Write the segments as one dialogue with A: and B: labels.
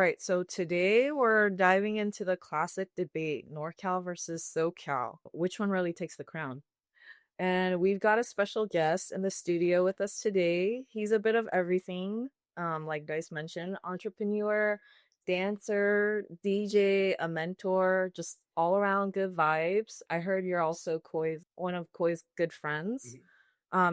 A: right, so today we're diving into the classic debate, Norcal versus Socal. Which one really takes the crown? And we've got a special guest in the studio with us today. He's a bit of everything, like Dice mentioned, entrepreneur, dancer, DJ, a mentor, just all around good vibes. I heard you're also one of Koi's good friends.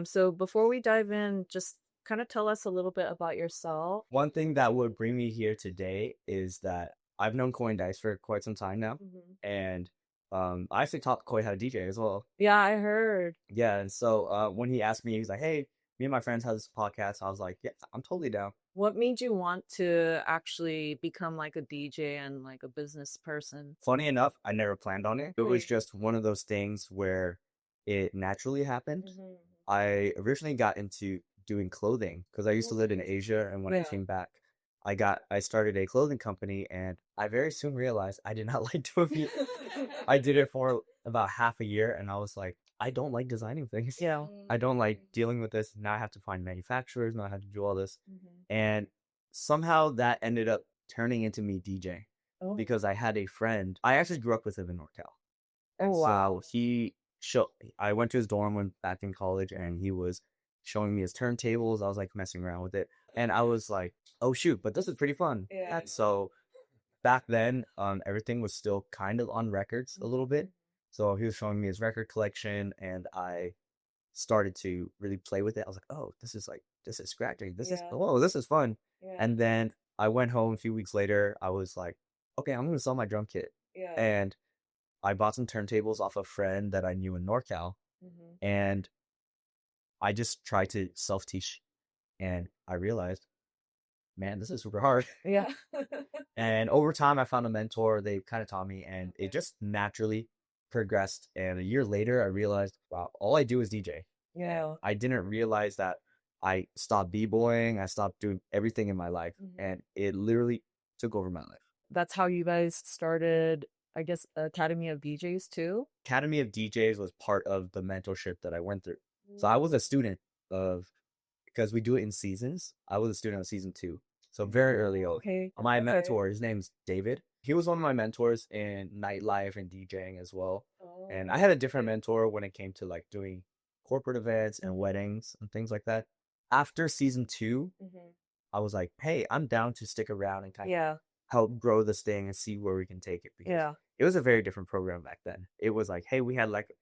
A: So before we dive in, just kind of tell us a little bit about yourself.
B: One thing that would bring me here today is that I've known Koi and Dice for quite some time now, and I actually taught Koi how to DJ as well.
A: Yeah, I heard.
B: Yeah, and so when he asked me, he's like, "Hey, me and my friends have this podcast." I was like, "Yeah, I'm totally down."
A: What made you want to actually become like a DJ and like a business person?
B: Funny enough, I never planned on it. It was
A: Right.
B: just one of those things where it naturally happened.
A: Mhm.
B: I originally got into doing clothing because I used to live in Asia, and when I
A: Yeah.
B: came back, I started a clothing company, and I very soon realized I did not like doing it. I did it for about half a year, and I was like, I don't like designing things.
A: Yeah.
B: I don't like dealing with this. Now I have to find manufacturers. Now I have to do all this, and somehow that ended up turning into me DJing
A: Oh.
B: because I had a friend. I actually grew up with him in Norcal.
A: Oh,
B: And
A: wow.
B: so I went to his dorm when back in college, and he was showing me his turntables. I was like messing around with it, and I was like, "Oh shoot, but this is pretty fun."
A: Yeah.
B: So back then, everything was still kind of on records a little bit. So he was showing me his record collection, and I started to really play with it. I was like, "Oh, this is scratching. This is fun."
A: Yeah.
B: And then I went home a few weeks later. I was like, "Okay, I'm gonna sell my drum kit."
A: Yeah.
B: And I bought some turntables off a friend that I knew in NorCal, and I just tried to self-teach, and I realized, man, this is super hard.
A: Yeah.
B: And over time, I found a mentor. They kind of taught me, and it just naturally progressed. And a year later, I realized, wow, all I do is DJ.
A: Yeah.
B: I didn't realize that I stopped b-boying. I stopped doing everything in my life, and it literally took over my life.
A: That's how you guys started, I guess, Academy of DJs too?
B: Academy of DJs was part of the mentorship that I went through. So I was a student of, because we do it in seasons. I was a student of season 2. So very early on.
A: Okay.
B: My mentor, his name's David. He was one of my mentors in nightlife and DJing as well. And I had a different mentor when it came to like doing corporate events and weddings and things like that. After season 2, I was like, hey, I'm down to stick around and kind of
A: Yeah.
B: help grow this thing and see where we can take it. Because
A: Yeah.
B: it was a very different program back then. It was like, hey, we had like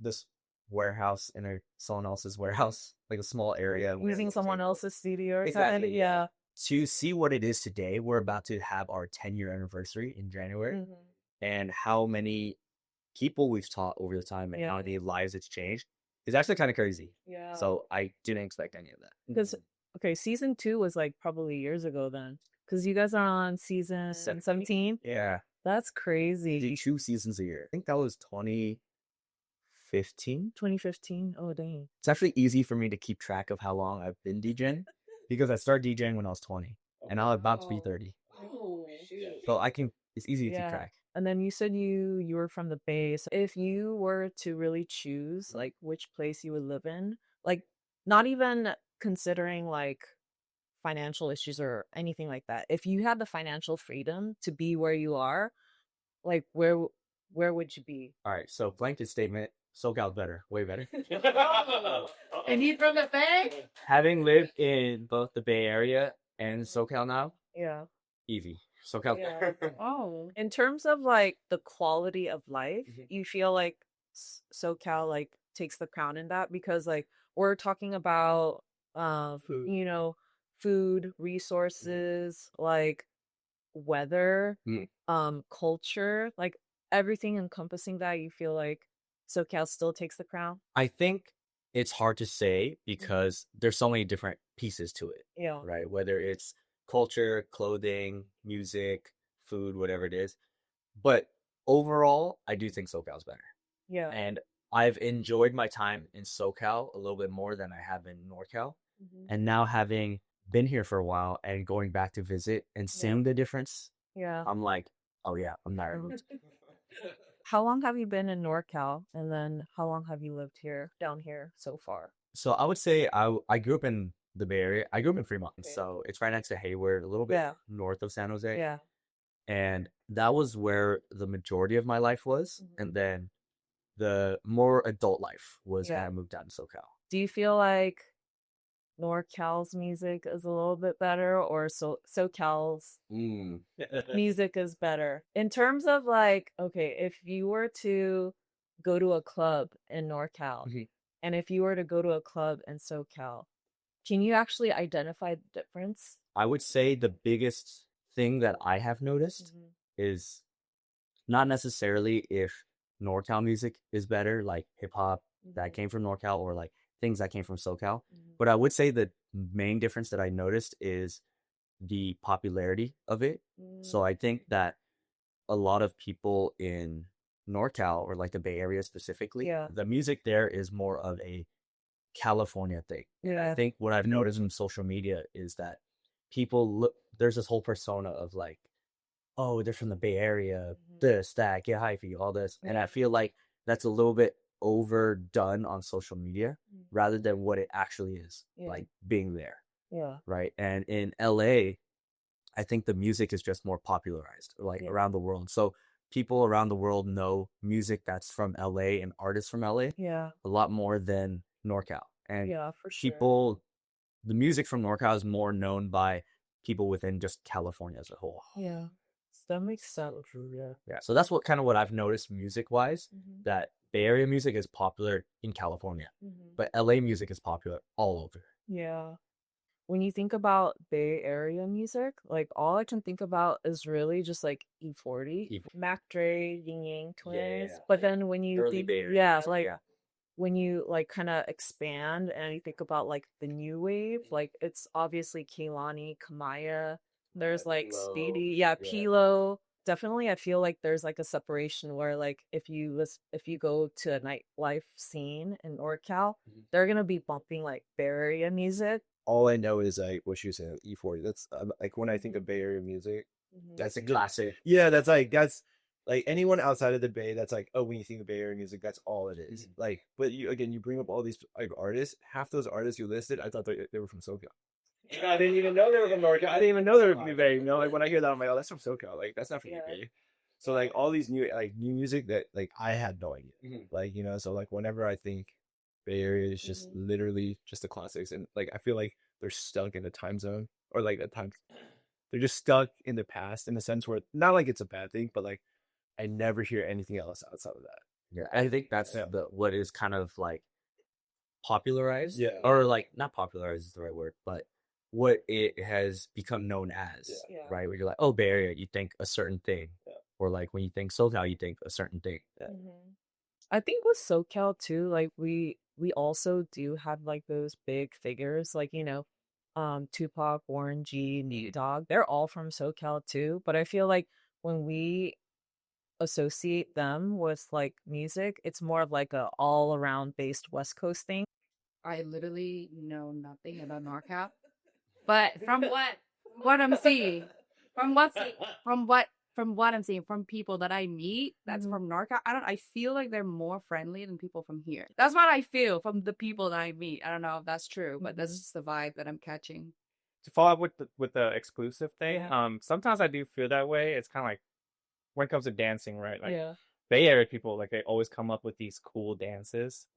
B: this warehouse in someone else's warehouse, like a small area.
A: Using someone else's studio or
B: Exactly.
A: something. Yeah.
B: To see what it is today, we're about to have our 10-year anniversary in January, and how many people we've taught over the time and how many lives it's changed is actually kind of crazy.
A: Yeah.
B: So I didn't expect any of that.
A: Because, okay, season 2 was like probably years ago then. Because you guys are on season 17.
B: Yeah.
A: That's crazy.
B: We do 2 seasons a year. I think that was 2015.
A: 2015. Oh, dang.
B: It's actually easy for me to keep track of how long I've been DJing because I started DJing when I was 20 and I'm about to be 30.
A: Oh, shoot.
B: So it's easy to keep track.
A: And then you said you were from the Bay. So if you were to really choose like which place you would live in, like not even considering like financial issues or anything like that. If you had the financial freedom to be where you are, like where would you be?
B: All right, so blanket statement, SoCal's better, way better.
A: And he's from the Bay?
B: Having lived in both the Bay Area and SoCal now,
A: Yeah.
B: easy. SoCal's better.
A: Oh. In terms of like the quality of life, you feel like SoCal like takes the crown in that because like we're talking about
B: Food.
A: you know, food, resources, like weather, culture, like everything encompassing that, you feel like SoCal still takes the crown?
B: I think it's hard to say because there's so many different pieces to it,
A: Yeah.
B: right? Whether it's culture, clothing, music, food, whatever it is. But overall, I do think SoCal's better.
A: Yeah.
B: And I've enjoyed my time in SoCal a little bit more than I have in NorCal. And now having been here for a while and going back to visit and seeing the difference, I'm like, oh yeah, I'm not.
A: How long have you been in NorCal? And then how long have you lived here, down here so far?
B: So I would say I grew up in the Bay Area. I grew up in Fremont,
A: Okay.
B: so it's right next to Hayward, a little bit
A: Yeah.
B: north of San Jose.
A: Yeah.
B: And that was where the majority of my life was. And
A: Mhm.
B: then the more adult life was when
A: Yeah.
B: I moved down to SoCal.
A: Do you feel like NorCal's music is a little bit better, or SoCal's
B: Mm.
A: music is better? In terms of like, okay, if you were to go to a club in NorCal
B: Mhm.
A: and if you were to go to a club in SoCal, can you actually identify the difference?
B: I would say the biggest thing that I have noticed
A: Mhm.
B: is not necessarily if NorCal music is better, like hip hop that
A: Mhm.
B: came from NorCal or like things that came from SoCal.
A: Mhm.
B: But I would say the main difference that I noticed is the popularity of it. So
A: Mm.
B: I think that a lot of people in NorCal or like the Bay Area specifically,
A: Yeah.
B: the music there is more of a California thing. And I
A: Yeah.
B: think what I've noticed in social media is that people look, there's this whole persona of like, oh, they're from the Bay Area,
A: Mhm.
B: this, that, get hyphy, all this. And I feel like that's a little bit overdone on social media
A: Mhm.
B: rather than what it actually is,
A: Yeah.
B: like being there,
A: Yeah.
B: right? And in LA, I think the music is just more popularized, like
A: Yeah.
B: around the world. So people around the world know music that's from LA and artists from LA
A: Yeah.
B: a lot more than NorCal. And
A: Yeah, for sure.
B: people, the music from NorCal is more known by people within just California as a whole.
A: Yeah. That makes sense. True, yeah.
B: Yeah, so that's what kind of what I've noticed music wise,
A: Mhm.
B: that Bay Area music is popular in California,
A: Mhm.
B: but LA music is popular all over.
A: Yeah. When you think about Bay Area music, like all I can think about is really just like E40, Mac Dre, Ying Yang Twins.
B: Yeah,
A: But then when you
B: early
A: think,
B: Bay Area.
A: yeah, like
B: Yeah.
A: when you like kind of expand and you think about like the new wave, like it's obviously Kehlani, Kamaya, there's like
B: Kilo,
A: Speedy, yeah,
B: yeah.
A: Pilo. Definitely, I feel like there's like a separation where like if you go to a nightlife scene in NorCal, they're gonna be bumping like Bay Area music.
C: All I know is like what she was saying, E40. That's like when I think of Bay Area music,
A: Mhm.
C: that's a
B: Classic.
C: yeah. That's like anyone outside of the Bay. That's like, oh, when you think of Bay Area music, that's all it is. Like, but you again, you bring up all these like artists. Half those artists you listed, I thought they were from SoCal. I didn't even know they were from NorCal. I didn't even know they were from the Bay. You know, like when I hear that, I'm like, oh, that's from SoCal. Like that's not from the Bay. So like all these new music that like I had no idea. Like so like whenever I think Bay Area is just literally just the classics, and like I feel like they're stuck in a time zone or like a time. They're just stuck in the past in a sense where not like it's a bad thing, but like I never hear anything else outside of that.
B: Yeah, I think that's
C: Yeah.
B: the what is kind of like popularized,
C: Yeah.
B: or like not popularized is the right word, but what it has become known as,
A: Yeah.
B: right? Where you're like, oh, Bay Area, you think a certain thing,
C: Yeah.
B: or like when you think SoCal, you think a certain thing.
C: Yeah.
A: I think with SoCal too, like we also do have like those big figures, like Tupac, Warren G, Nate Dogg. They're all from SoCal too, but I feel like when we associate them with like music, it's more of like a all around based West Coast thing.
D: I literally know nothing about NorCal, but from what I'm seeing, from what's from what I'm seeing from people that I meet that's from NorCal, I feel like they're more friendly than people from here. That's what I feel from the people that I meet. I don't know if that's true, but that's just the vibe that I'm catching.
E: To follow up with the exclusive thing,
A: Yeah.
E: sometimes I do feel that way. It's kind of like when it comes to dancing, right? Like
A: Yeah.
E: Bay Area people, like they always come up with these cool dances,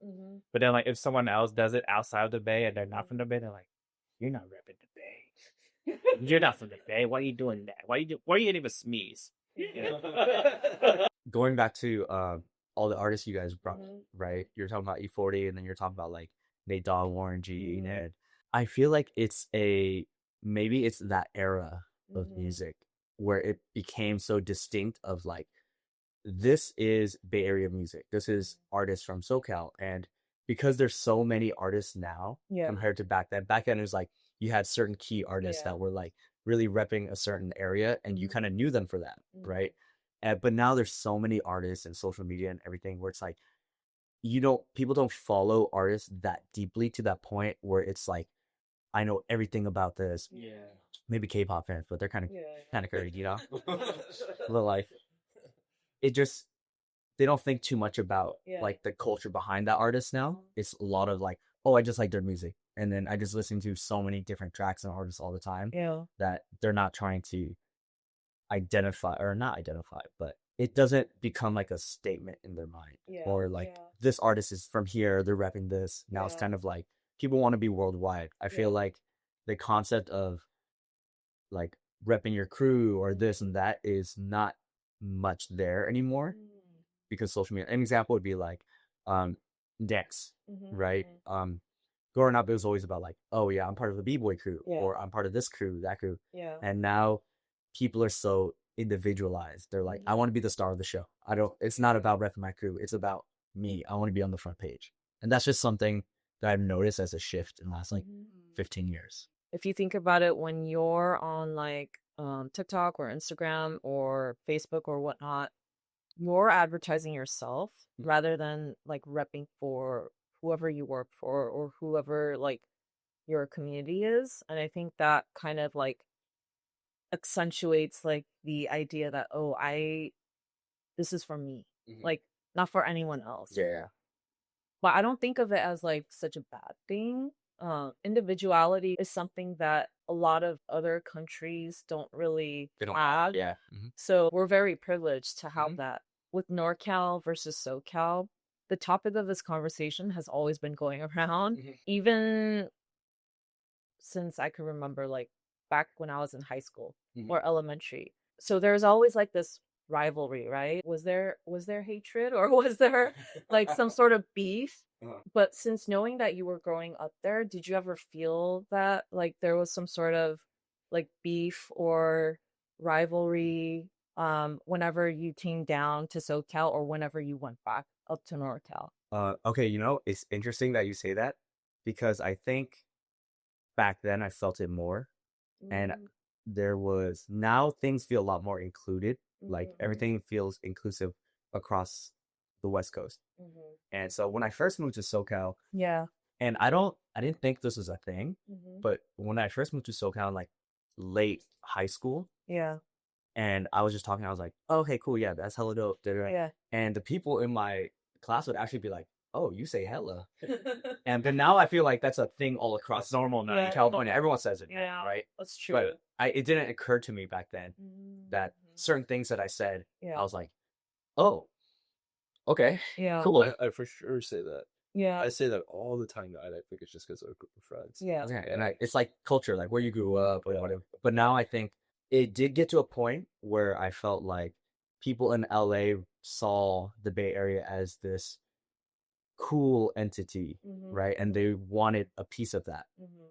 E: but then like if someone else does it outside of the Bay and they're not from the Bay, they're like, "You're not repping the Bay. You're not from the Bay. Why are you doing that? Why are you even smeeze?" You know?
B: Going back to all the artists you guys brought, right? You're talking about E40, and then you're talking about like Nate Dogg, Warren G, and I feel like maybe it's that era of music where it became so distinct of like, this is Bay Area music. This is artists from SoCal. And because there's so many artists now
A: Yeah.
B: compared to back then, it was like you had certain key artists
A: Yeah.
B: that were like really repping a certain area and you kind of knew them for that, right? But now there's so many artists and social media and everything where it's like, people don't follow artists that deeply to that point where it's like, I know everything about this.
E: Yeah.
B: Maybe K-pop fans, but they're kind of
A: Yeah.
B: crazy, But like, it just, they don't think too much about
A: Yeah.
B: like the culture behind that artist now. It's a lot of like, oh, I just like their music, And then I just listen to so many different tracks and artists all the time
A: Yeah.
B: that they're not trying to identify or not identify, but it doesn't become like a statement in their mind.
A: Yeah,
B: Or like
A: yeah.
B: this artist is from here, they're repping this. Now it's
A: Yeah.
B: kind of like people want to be worldwide. I feel
A: Yeah.
B: like the concept of like repping your crew or this and that is not much there anymore because social media. An example would be like dance, right? Growing up, it was always about like, oh yeah, I'm part of the b-boy crew,
A: Yeah.
B: or I'm part of this crew, that crew.
A: Yeah.
B: And now people are so individualized. They're like, I want to be the star of the show. I don't. It's not about repping my crew. It's about me. I want to be on the front page, and that's just something that I've noticed as a shift in the last like 15 years.
A: If you think about it, when you're on like TikTok or Instagram or Facebook or whatnot, you're advertising yourself rather than like repping for whoever you work for or whoever like your community is. And I think that kind of like accentuates like the idea that, oh, this is for me, like not for anyone else.
B: Yeah.
A: But I don't think of it as like such a bad thing. Individuality is something that a lot of other countries don't really
B: They don't
A: have.
B: Yeah.
A: So we're very privileged to have that. With Norcal versus Socal, the topic of this conversation has always been going around, even since I can remember, like back when I was in high school or elementary. So there's always like this rivalry, right? Was there hatred or was there like some sort of beef? But since knowing that you were growing up there, did you ever feel that like there was some sort of like beef or rivalry whenever you came down to SoCal or whenever you went back up to NorCal?
B: Okay, you know, it's interesting that you say that because I think back then I felt it more, and there was now things feel a lot more included. Like everything feels inclusive across the West Coast. And so when I first moved to SoCal,
A: Yeah.
B: and I didn't think this was a thing, but when I first moved to SoCal in like late high school,
A: Yeah.
B: and I was just talking, I was like, oh, okay, cool, yeah, that's hella dope.
A: Yeah.
B: And the people in my class would actually be like, oh, you say hella. And then now I feel like that's a thing all across normal now in California. Everyone says it,
A: Yeah,
B: right?
A: that's true.
B: But it didn't occur to me back then that certain things that I said,
A: Yeah.
B: I was like, oh, okay,
A: Yeah.
B: cool.
C: I for sure say that.
A: Yeah.
C: I say that all the time. I think it's just because of a group of friends.
A: Yeah.
B: Okay, and it's like culture, like where you grew up or whatever. But now I think it did get to a point where I felt like people in LA saw the Bay Area as this cool entity, right? And they wanted a piece of that.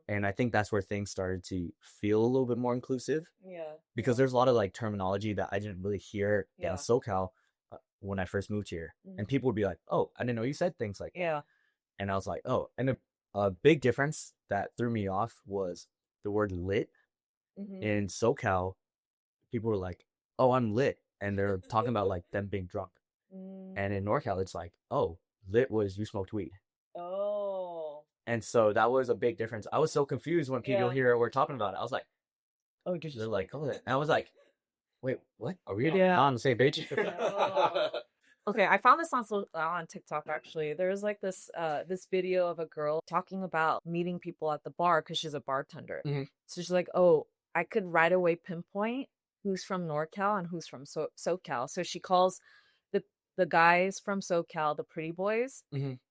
B: And I think that's where things started to feel a little bit more inclusive
A: Yeah.
B: because there's a lot of like terminology that I didn't really hear
A: Yeah.
B: in SoCal when I first moved here. And people would be like, oh, I didn't know you said things like that.
A: Yeah.
B: And I was like, oh, and a big difference that threw me off was the word lit. In SoCal, people were like, oh, I'm lit. And they're talking about like them being drunk. And in NorCal, it's like, oh, lit was you smoked weed.
A: Oh.
B: And so that was a big difference. I was so confused when people
A: Yeah.
B: here were talking about it. I was like,
A: Oh, did you?
B: they're like, oh, and I was like, wait, what? Are we
A: Yeah.
B: not on the same page?
A: Okay, I found this on TikTok actually. There's like this video of a girl talking about meeting people at the bar because she's a bartender. So she's like, "Oh, I could right away pinpoint who's from NorCal and who's from SoCal." So she calls the guys from SoCal the pretty boys,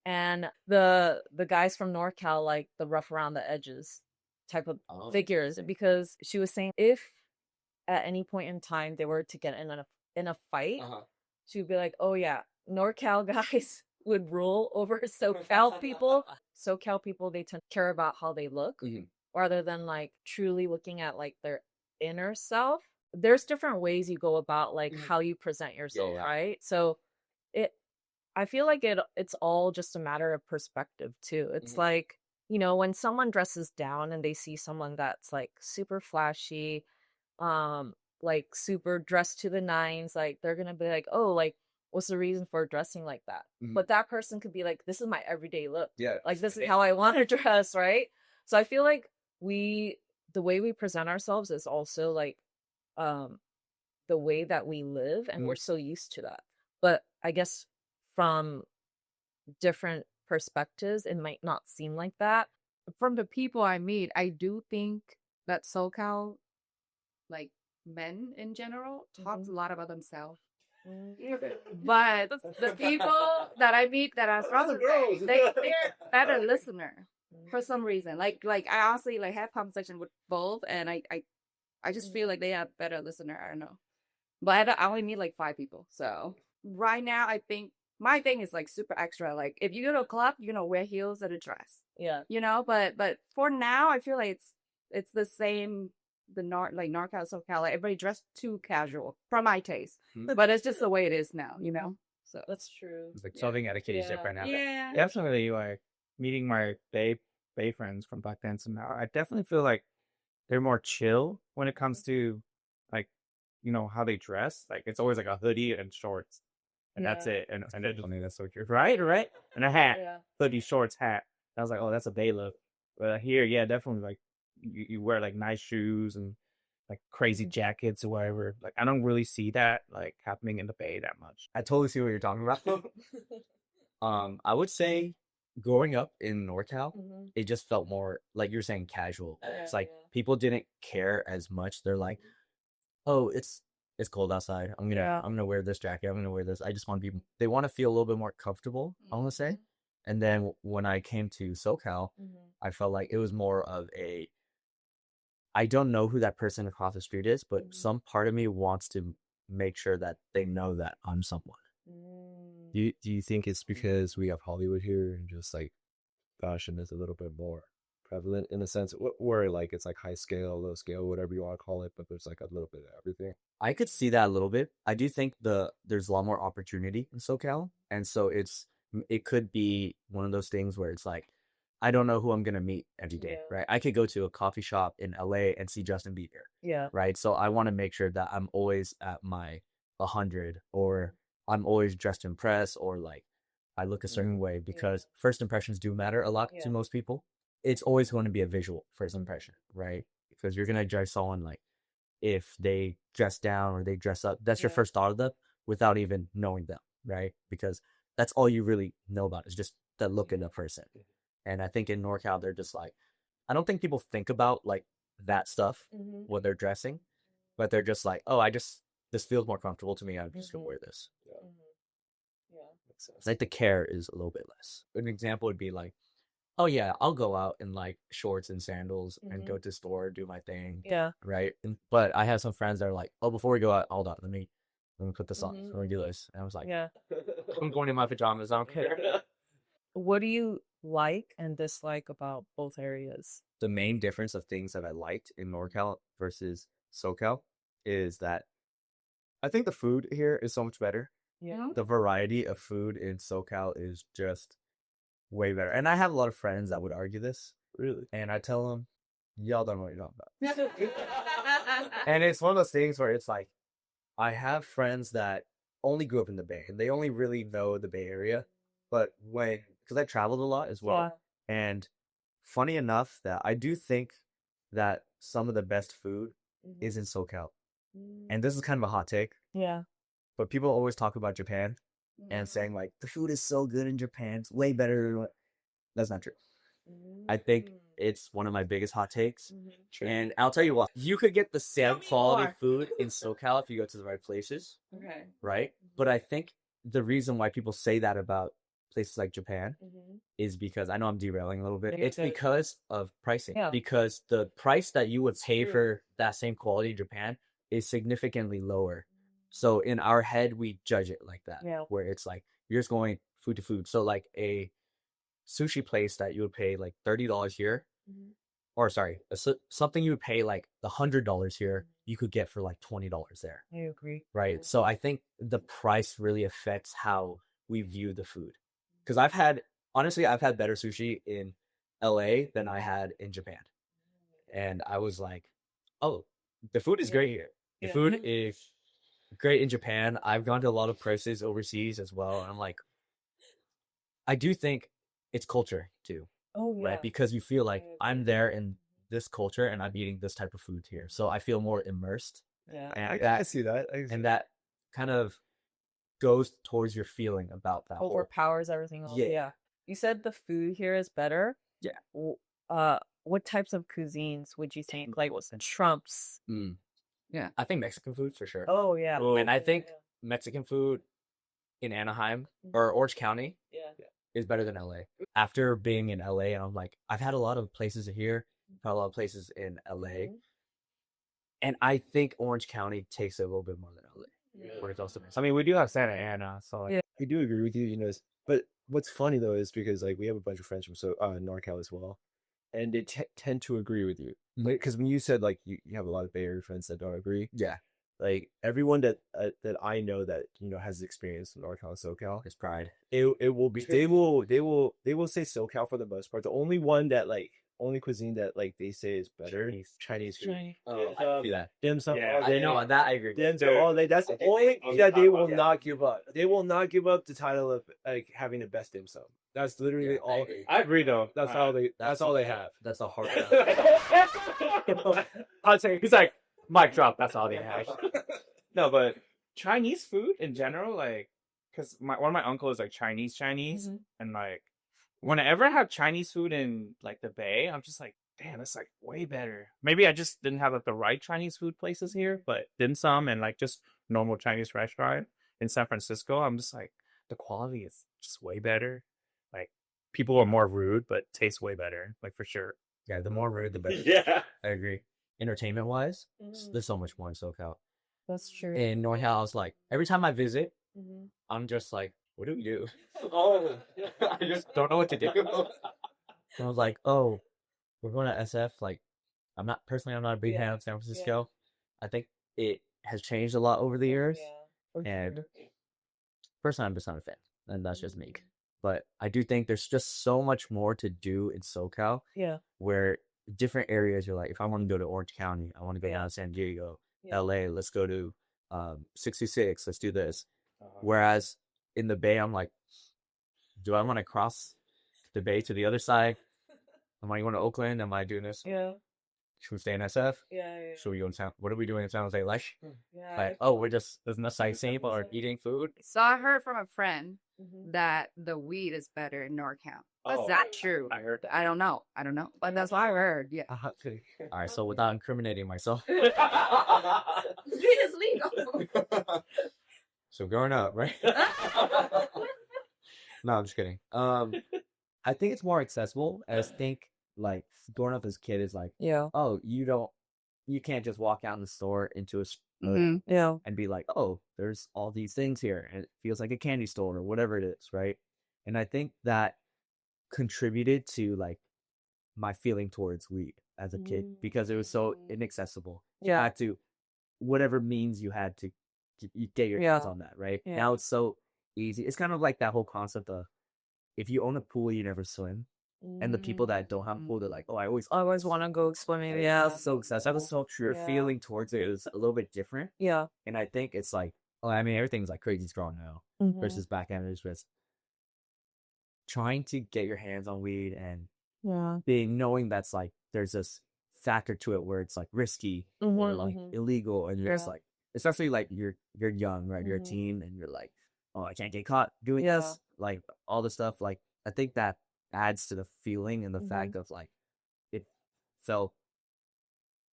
A: and the guys from NorCal like the rough around the edges type of figures. Because she was saying if at any point in time they were to get in a fight. She would be like, oh yeah, NorCal guys would rule over SoCal people. SoCal people, they tend to care about how they look rather than like truly looking at like their inner self. There's different ways you go about like how you present yourself, right? So I feel like it's all just a matter of perspective too. It's like, when someone dresses down and they see someone that's like super flashy, like super dressed to the nines, like they're gonna be like, oh, like what's the reason for dressing like that? But that person could be like, this is my everyday look, like this is how I want to dress, right? So I feel like the way we present ourselves is also like the way that we live, and we're so used to that. But I guess from different perspectives it might not seem like that.
D: from the people I meet, I do think that SoCal, like men in general, talks a lot about themselves. But the people that I meet that are from the Bay, they're better listener for some reason. Like I honestly like have conversation with both, and I just feel like they are better listener. I don't know, but I only meet like 5 people. So right now, I think my thing is like super extra. Like if you go to a club, you're gonna wear heels and a dress.
A: Yeah.
D: You know, but for now, I feel like it's the same. The Norcal SoCal, like everybody dressed too casual for my taste, but it's just the way it is now. You know, so
A: That's true.
E: It's like solving etiquette is different now.
D: yeah.
E: Definitely, like meeting my Bay friends from back then. So now I definitely feel like they're more chill when it comes to like how they dress. Like it's always like a hoodie and shorts, and that's
A: Yeah.
E: it. And they're just, that's so true, right, and a hat,
A: Yeah.
E: hoodie, shorts, hat. I was like, oh, that's a Bay look. But here, yeah, definitely like you wear like nice shoes and like crazy jackets or whatever. Like I don't really see that like happening in the Bay that much.
B: I totally see what you're talking about. I would say growing up in NorCal, it just felt more like you're saying casual. It's like people didn't care as much. They're like, oh, it's cold outside. I'm gonna wear this jacket. I'm gonna wear this. I just want to be. They want to feel a little bit more comfortable. I want to say. And then when I came to SoCal, I felt like it was more of a. I don't know who that person across the street is, but some part of me wants to make sure that they know that I'm someone.
C: Do you think it's because we have Hollywood here and just like fashion is a little bit more prevalent in a sense where like it's like high scale, low scale, whatever you want to call it, but there's like a little bit of everything.
B: I could see that a little bit. I do think there's a lot more opportunity in SoCal, and so it could be one of those things where it's like I don't know who I'm gonna meet every day, right? I could go to a coffee shop in LA and see Justin Bieber,
A: Yeah.
B: right? So I want to make sure that I'm always at my 100, or I'm always dressed to impress, or like I look a certain way because first impressions do matter a lot to most people. It's always going to be a visual first impression, right? Because you're gonna judge someone like if they dress down or they dress up. That's your first thought of them without even knowing them, right? Because that's all you really know about is just the look of the person. And I think in NorCal, they're just like, I don't think people think about like that stuff when they're dressing, but they're just like, oh, this feels more comfortable to me. I'm just gonna wear this. It's like the care is a little bit less. An example would be like, oh yeah, I'll go out in like shorts and sandals and go to the store, do my thing.
A: Yeah.
B: Right. But I have some friends that are like, oh, before we go out, hold on, let me put this on. Let me do this. And I was like,
A: Yeah.
B: I'm going in my pajamas. I don't care.
A: What do you like and dislike about both areas?
B: The main difference of things that I liked in NorCal versus SoCal is that I think the food here is so much better.
A: Yeah.
B: The variety of food in SoCal is just way better. And I have a lot of friends that would argue this.
C: Really?
B: And I tell them, y'all don't know what you're talking about. And it's one of those things where it's like, I have friends that only grew up in the Bay and they only really know the Bay Area. But because I traveled a lot as well. And funny enough that I do think that some of the best food is in SoCal. And this is kind of a hot take.
A: Yeah.
B: But people always talk about Japan and saying like, the food is so good in Japan. It's way better than what. That's not true. I think it's one of my biggest hot takes. And I'll tell you what, you could get the same quality food in SoCal if you go to the right places.
D: Okay.
B: Right? But I think the reason why people say that about places like Japan is because, I know I'm derailing a little bit, it's because of pricing.
A: Yeah.
B: Because the price that you would pay for that same quality in Japan is significantly lower. So in our head, we judge it like that, where it's like, you're just going food to food. So like a sushi place that you would pay like $30 here, or sorry, something you would pay like $100 here, you could get for like $20 there.
A: I agree.
B: Right. So I think the price really affects how we view the food. Because I've had better sushi in LA than I had in Japan. And I was like, oh, the food is great here. The food is great in Japan. I've gone to a lot of places overseas as well. And I'm like, I do think it's culture too.
A: Oh, yeah.
B: Right? Because you feel like I'm there in this culture and I'm eating this type of food here. So I feel more immersed.
A: Yeah.
B: And
C: I see that.
B: And that kind of goes towards your feeling about that.
A: Overpowers everything else.
B: Yeah.
A: Yeah. You said the food here is better.
B: Yeah.
A: what types of cuisines would you think like trumps?
B: I think Mexican food for sure.
A: Oh yeah.
B: And I think Mexican food in Anaheim or Orange County is better than LA. After being in LA, I'm like, I've had a lot of places here, had a lot of places in LA, and I think Orange County takes it a little bit more than LA. When it comes to
E: I mean, we do have Santa Ana, so like,
C: I do agree with you, you know. But what's funny though is because like we have a bunch of friends from Norcal as well, and they tend to agree with you. Because when you said like you have a lot of Bay Area friends that don't agree,
B: yeah,
C: like everyone that I know that has experience in Norcal and SoCal,
B: it's pride.
C: it will be they will say SoCal for the most part. The only one that like only cuisine that like they say is better Chinese food.
B: Oh, I can see that.
C: Dim sum.
E: Yeah,
C: all day.
B: I know on that I agree.
C: Dim sum all day. That's the only thing that they will not give up. They will not give up the title of like having the best dim sum. That's literally all.
E: I agree though.
C: That's all they. That's all they have.
B: That's a hard.
E: I'd say he's like mic drop. That's all they have. No, but Chinese food in general, like, because one of my uncles is like Chinese, and like whenever I have Chinese food in like the Bay, I'm just like, damn, it's like way better. Maybe I just didn't have like the right Chinese food places here, but dim sum and like just normal Chinese restaurant in San Francisco, I'm just like the quality is just way better. Like people are more rude, but tastes way better, like for sure.
B: Yeah, the more rude, the better.
E: Yeah.
B: I agree. Entertainment wise, there's so much more in SoCal.
A: That's true.
B: In North House, like every time I visit, I'm just like, what do we do? I just don't know what to do. And I was like, oh, we're going to SF. Like, I'm not a big fan of San Francisco. I think it has changed a lot over the years. And personally, I'm just not a fan. And that's just me. But I do think there's just so much more to do in SoCal.
A: Yeah.
B: Where different areas, you're like, if I want to go to Orange County, I want to go down to San Diego, LA, let's go to 66, let's do this. Whereas in the Bay, I'm like, do I want to cross the Bay to the other side? Am I going to Oakland? Am I doing this?
A: Yeah.
B: Should we stay in SF?
A: Yeah.
B: Should we go in San? What are we doing in San Jose? Like,
A: Yeah.
B: we're just there's no sightseeing or eating food.
D: So I heard from a friend that the weed is better in NorCal. Is that true?
E: I heard that.
D: I don't know, but that's what I heard. Yeah,
B: All right, so without incriminating myself,
D: weed is legal.
B: so growing up, right? No, I'm just kidding. I think it's more accessible. I think like growing up as a kid is like, oh, you can't just walk out in the store into a and be like, oh, there's all these things here, and it feels like a candy store or whatever it is, right? And I think that contributed to like my feeling towards weed as a kid because it was so inaccessible. You had to whatever means you had to get your hands on that, right? Now it's so easy. It's kind of like that whole concept of if you own a pool, you never swim. And the people that don't have a pool, they're like, oh, I always
A: want to go swimming.
B: Yeah, so accessible. That's so true. Your feeling towards it is a little bit different.
A: Yeah.
B: And I think it's like, I mean, everything's like crazy strong now versus back then. It's just trying to get your hands on weed and knowing that's like there's this factor to it where it's like risky or like illegal, and you're just like, especially like you're young, right? You're a teen, and you're like, oh, I can't get caught doing this, like all the stuff. Like I think that adds to the feeling and the fact of like it felt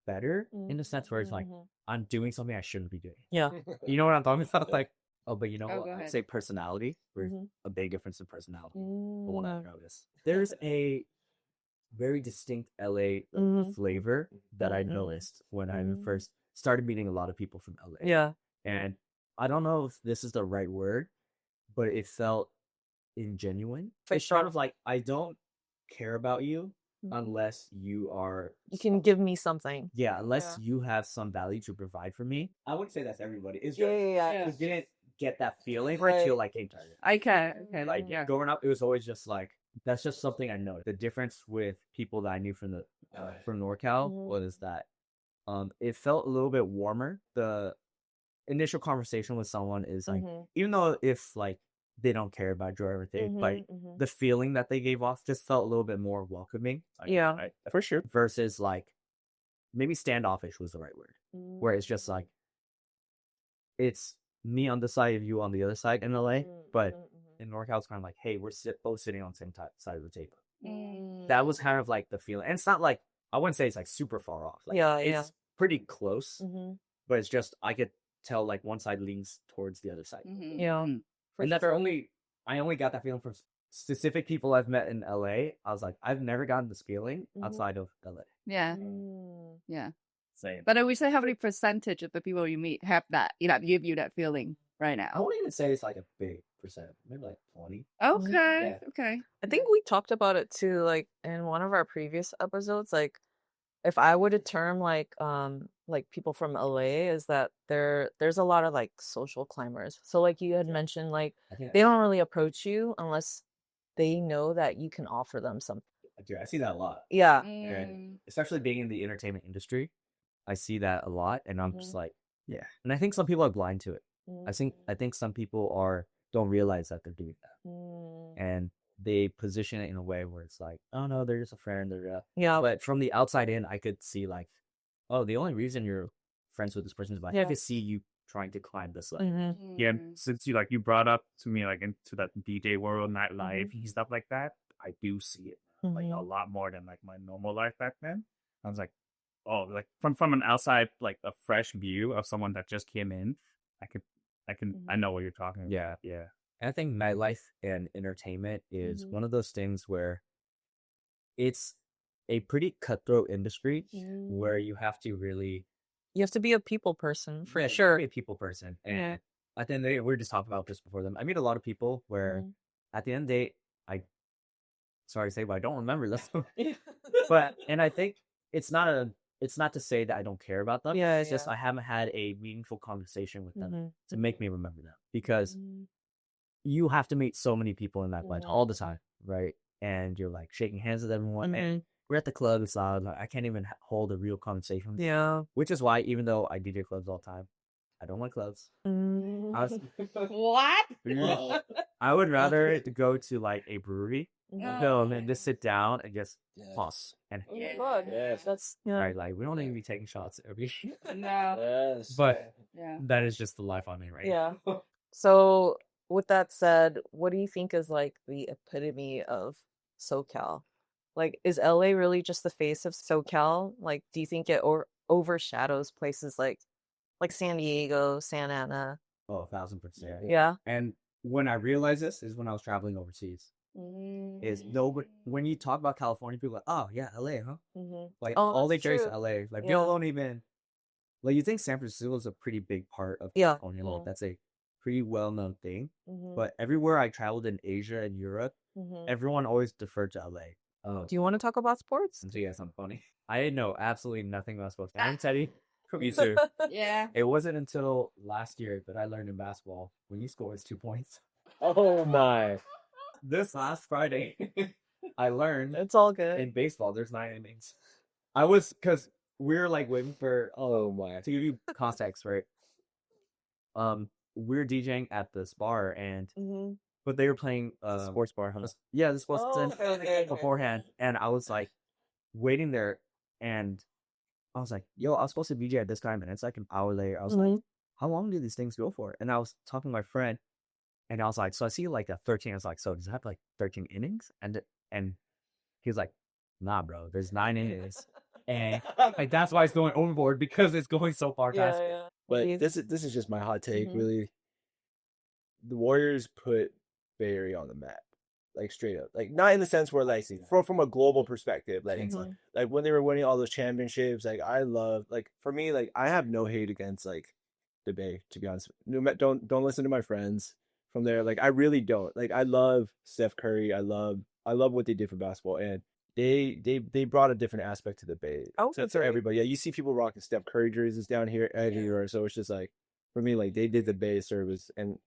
B: better in the sense where it's like I'm doing something I shouldn't be doing.
A: Yeah.
B: You know what I'm talking about? Like, oh, but you know
D: Oh,
B: what?
D: go
B: I'd
D: ahead.
B: say personality. There's a big difference in personality. But what I noticed, there's a very distinct LA flavor that I noticed when I first started meeting a lot of people from LA.
A: Yeah.
B: And I don't know if this is the right word, but it felt ingenuine. It's sort of like, I don't care about you unless you
A: can give me something.
B: Yeah, unless you have some value to provide for me. I wouldn't say that's everybody. It's
A: Yeah.
B: You didn't get that feeling until like came Target.
D: Okay.
B: Like growing up, it was always just like, that's just something I noticed. The difference with people that I knew from the from Norcal was that it felt a little bit warmer. The initial conversation with someone is like, even though if like they don't care about you or everything, like the feeling that they gave off just felt a little bit more welcoming.
A: Yeah.
B: For sure. Versus like maybe standoffish was the right word, where it's just like it's me on the side of you on the other side in LA, but in NorCal it's kind of like, hey, we're both sitting on the same side of the table. That was kind of like the feeling. And it's not like, I wouldn't say it's like super far off. Like,
A: Yeah,
B: it's pretty close,
A: Mhm.
B: but it's just, I could tell like one side leans towards the other side.
A: Yeah. For
B: And that's
A: sure.
B: I only got that feeling from specific people I've met in LA. I was like, I've never gotten this feeling outside of LA.
D: Yeah.
A: Mm.
D: Yeah.
E: Same.
D: But I would say how many percentage of the people you meet have that, give you that feeling right
B: I
D: now?
B: wouldn't even say it's like a big percent, maybe like 20.
D: Okay.
B: Yeah.
D: Okay.
A: I think we talked about it too, like in one of our previous episodes. Like, if I were to term like people from LA, is that there's a lot of like social climbers. So like you had mentioned, like
B: I think
A: they don't really approach you unless they know that you can offer them something.
B: Dude, I see that a lot.
A: Yeah.
B: And especially being in the entertainment industry, I see that a lot, and I'm just
A: Mhm.
B: like, yeah. And I think some people are blind to it. I think some people don't realize that they're doing that,
A: Mm.
B: and they position it in a way where it's like, oh no, they're just a friend.
A: Yeah.
B: But from the outside in, I could see like, oh, the only reason you're friends with this person is by I could see you trying to climb this level.
A: Mhm.
E: Yeah, and since you brought up to me like into that DJ world, nightlife,
A: Mhm.
E: stuff like that, I do see it like a
A: Mhm.
E: lot more than like my normal life back then. I was like, oh, like from an outside, like a fresh view of someone that just came in, I know what you're talking about.
B: Yeah.
E: Yeah.
B: And I think nightlife and entertainment is
A: Mhm.
B: one of those things where it's a pretty cutthroat industry where you have to really
A: You have to be a people person for
B: be
A: sure.
B: a people person. And
A: Yeah.
B: at the end of the day, we were just talking about this before them. I meet a lot of people where at the end of the day, sorry to say, but I don't remember this. And I think it's not to say that I don't care about them.
A: Yeah,
B: It's just
A: yeah.
B: I haven't had a meaningful conversation with them
A: Mhm.
B: to make me remember them, because
A: Mhm.
B: you have to meet so many people in that bunch
A: Mhm.
B: all the time, right? And you're like shaking hands with everyone. And we're at the club, it's loud. Like, I can't even hold a real conversation with them.
A: Yeah.
B: Which is why, even though I DJ clubs all the time, I don't like clubs. I was,
D: What?
B: I would rather to go to like a brewery
D: No.
B: and just sit down and just pause and
A: Oh my god. That's
B: right, like we don't even be taking shots every
D: No.
B: but
D: Yeah.
B: that is just the life I'm in right now.
A: Yeah. So with that said, what do you think is like the epitome of SoCal? Like, is LA really just the face of SoCal? Like, do you think it overshadows places like San Diego, Santa Ana?
B: Oh, 1,000%.
A: Yeah.
B: And when I realized this is when I was traveling overseas. Is nobody, when you talk about California, people are like, oh yeah, LA, huh?
A: Mm-hmm.
B: Like
A: Oh,
B: all they
A: that's
B: trace
A: true.
B: LA. Like
A: Yeah.
B: people don't even like, you think San Francisco is a pretty big part of
A: Yeah.
B: California. Well, that's a pretty well known thing.
A: Mm-hmm.
B: But everywhere I traveled in Asia and Europe, everyone always deferred to LA. Oh,
A: Do you want to talk about sports?
B: so yeah, something funny. I know absolutely nothing about sports. I'm Teddy. Me too.
D: Yeah.
B: It wasn't until last year that I learned in basketball when you score, it's 2 points.
C: Oh my.
B: This last Friday, I learned
A: It's all good.
B: in baseball there's 9 innings. Because we're like waiting for,
C: Oh my.
B: to give you context, right? We're DJing at this bar, and but they were playing
E: Sports bar, huh?
B: yeah, the sports
A: Oh, okay.
B: beforehand, and I was like waiting there, and I was like, yo, I was supposed to DJ at this time, and it's like an hour later. I was like, how long do these things go for? And I was talking to my friend, and I was like, so I see like a 13. I was like, so does it have like 13 innings? And he was like, nah, bro, there's 9 innings. And like that's why it's going overboard, because it's going so far past.
A: Yeah, yeah.
C: But this is just my hot take,
A: Mhm.
C: really. The Warriors put Bay Area on the map. Like straight up. Like not in the sense where like from a global perspective. Like like when they were winning all those championships, like I love, like for me, like I have no hate against like the Bay, to be honest. Don't listen to my friends from there. Like I really don't. Like I love Steph Curry. I love what they did for basketball, and they brought a different aspect to the Bay.
A: Oh,
C: So for everybody. Yeah, you see people rocking Steph Curry jerseys down here everywhere. So it's just like, for me, like they did the Bay service. And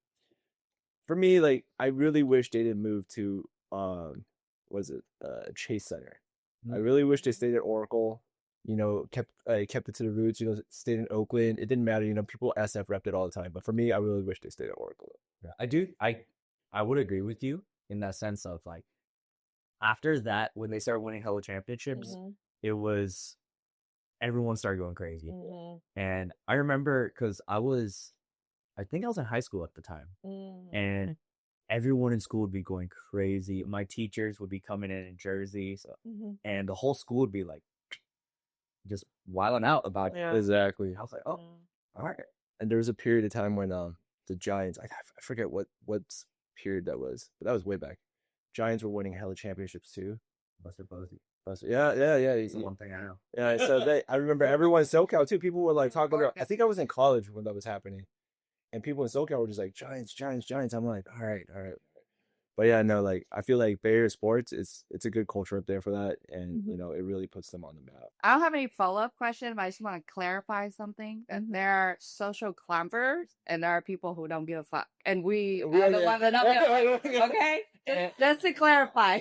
C: for me, like I really wish they didn't move to was it Chase Center. I really wish they stayed at Oracle. You know, kept it to the roots. You know, stayed in Oakland. It didn't matter. You know, people SF repped it all the time. But for me, I really wish they stayed at Oracle.
B: Yeah, I would agree with you in that sense of like, after that, when they started winning hella championships, it was, everyone started going crazy. And I remember, because I think I was in high school at the time, and everyone in school would be going crazy. My teachers would be coming in jerseys, and the whole school would be like just wilding out about it.
A: Yeah.
C: Exactly.
B: I was like, oh, all right.
C: And there was a period of time when the Giants, I forget what period that was, but that was way back. Giants were winning hella championships too.
B: Buster Posey.
C: Yeah.
B: It's the one thing I know.
C: Yeah, so I remember everyone in SoCal too. People were like talking about. I think I was in college when that was happening, and people in SoCal were just like Giants, Giants, Giants. I'm like, all right. But yeah, no, like I feel like Bay Area sports, it's a good culture up there for that, and you know it really puts them on the map.
D: I don't have any follow-up question, but I just want to clarify something. That there are social climbers and there are people who don't give a fuck. And we are the ones that don't give a fuck. Okay? Just to clarify.